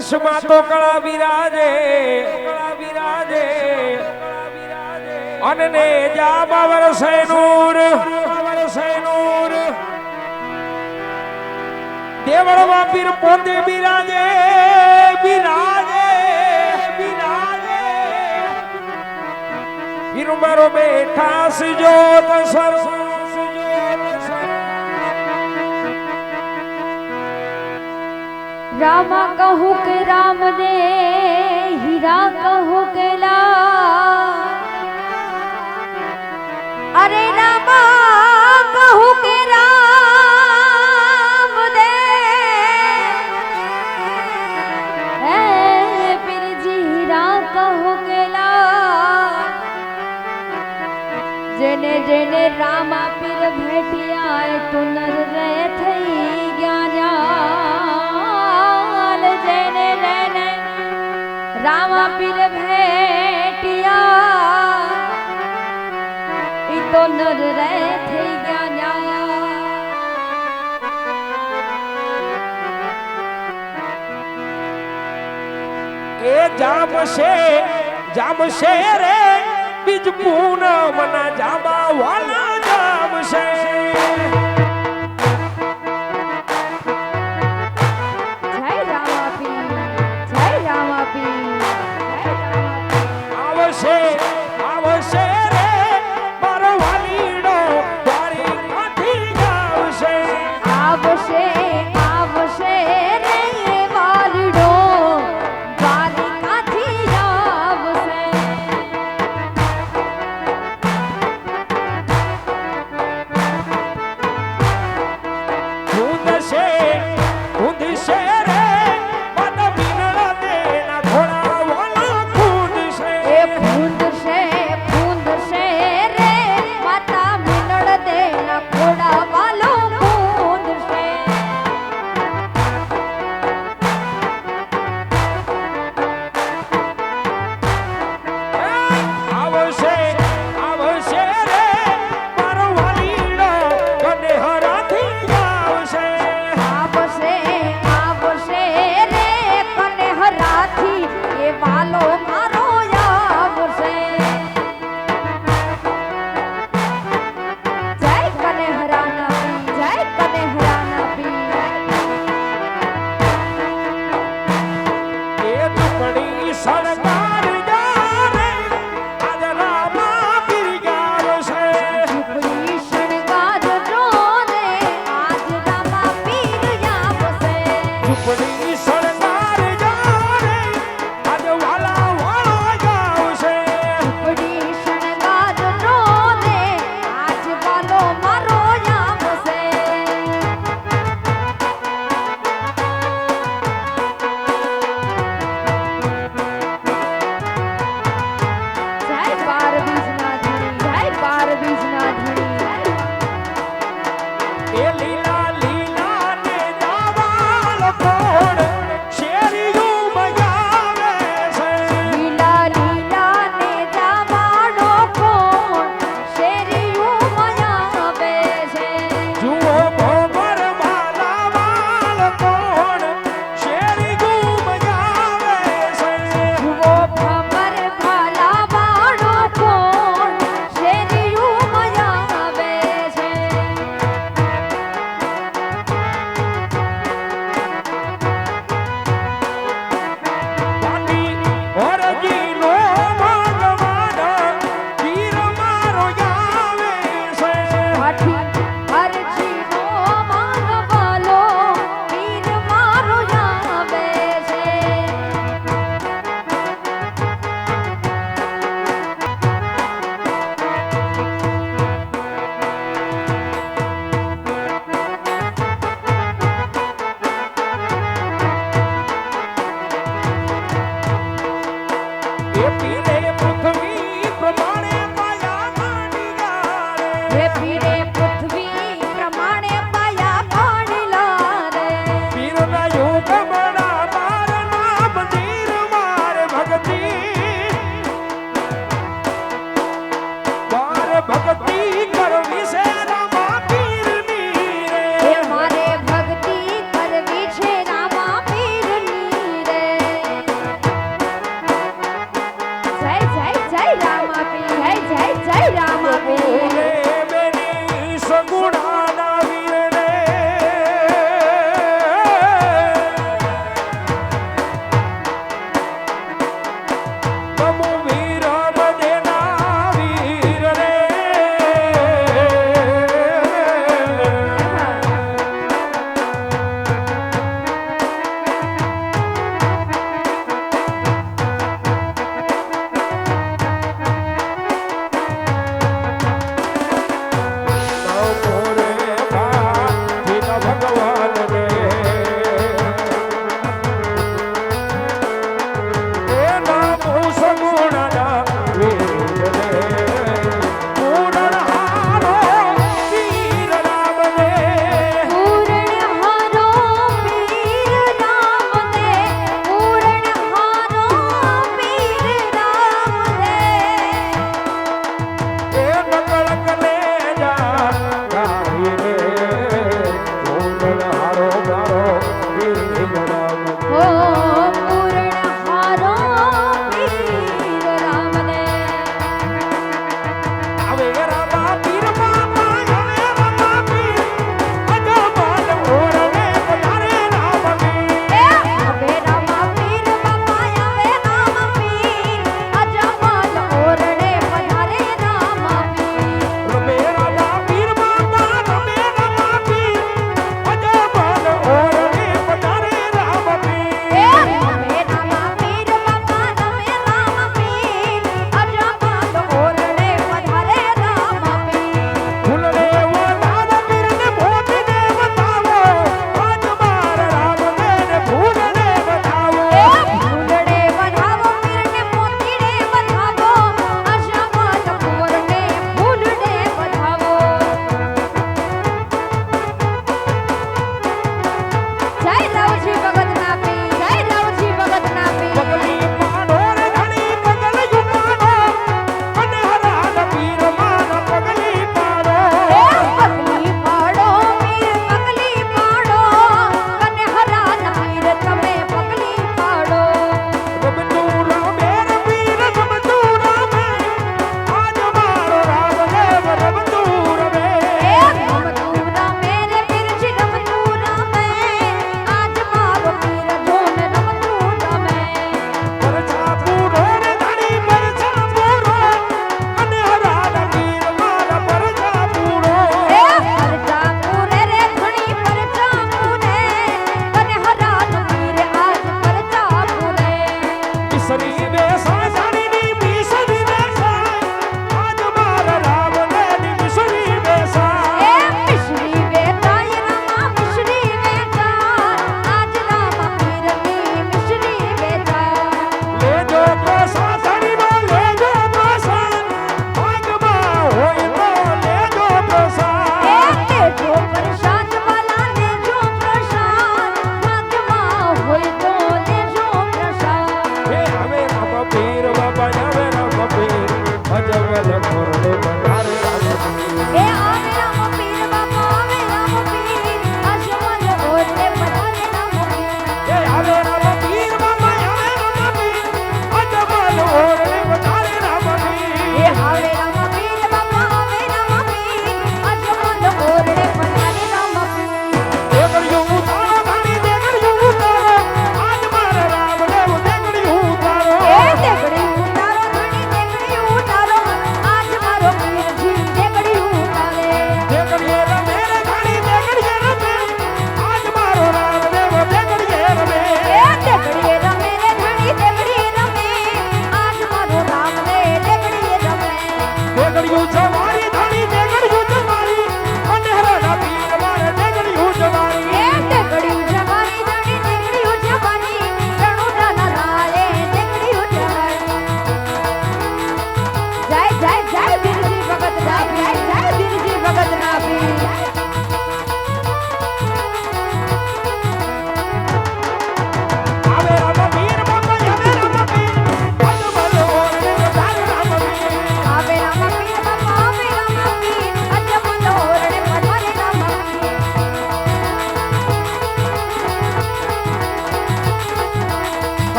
વર્ષમાં તો કળા વિરાજે અને જાબા વરસે નૂર દેવળમાં પીર પોતે બિરાજે પીર મારો બેઠા સિજોત સર रामा कहूँ के राम दे हीरा कहूँ के ला अरे रामा कहूँ के राम दे फिर जी हीरा कहूँ के ला जेने जेने रामा पीर भेटिया तो नर रे थई ज्ञान रामा पीर भेटिया तो नर रे थे ज्ञान ए जामशे रे बीज पूनम ना जाबा वाला जामशे आवशे रे मारो वालीडो द्वारी काठी गावशे आवशे रे वालीडो द्वारी काठी गावशे खुदशे रे माता बिनड़ा देना घोड़ा वाला खुदशे रे माता मिनड़ देना घोड़ा वालो खूंद से आवशे रे मारो वालीडो कने हराथी गावशे आवशे रे कने हराथी ये वालो मारो आवशे जय कने हराना पी ये दुपड़ी सरकार जाने आज रामा पीर गावशे झुपड़ी शृंगार जोने आज रामा पीर आवशे झुपड़ी सरकार जाने आज वाला गावशे झुपड़ी शृंगार जोने आज वालो मारो आवशे जय बार बीजना धनी ए लीला ने जावाल खोड़ शेरियों बजावे से लीला ने जावाड़ो कोण शेरियों मयावे छे जुओ भोबर माला वाल खोड़ शेरियों बजावे से वो खबर भाला वाड़ो कोण शेरियों मयावे छे पाटी और जीनो भगवान पीर मारो जावे से भाठी हर जीवो मांगवालो पीर मारो यावे छे એ પીરે પૃથ્વી પ્રમાણે માયા ગાડી ગારે रे पीरे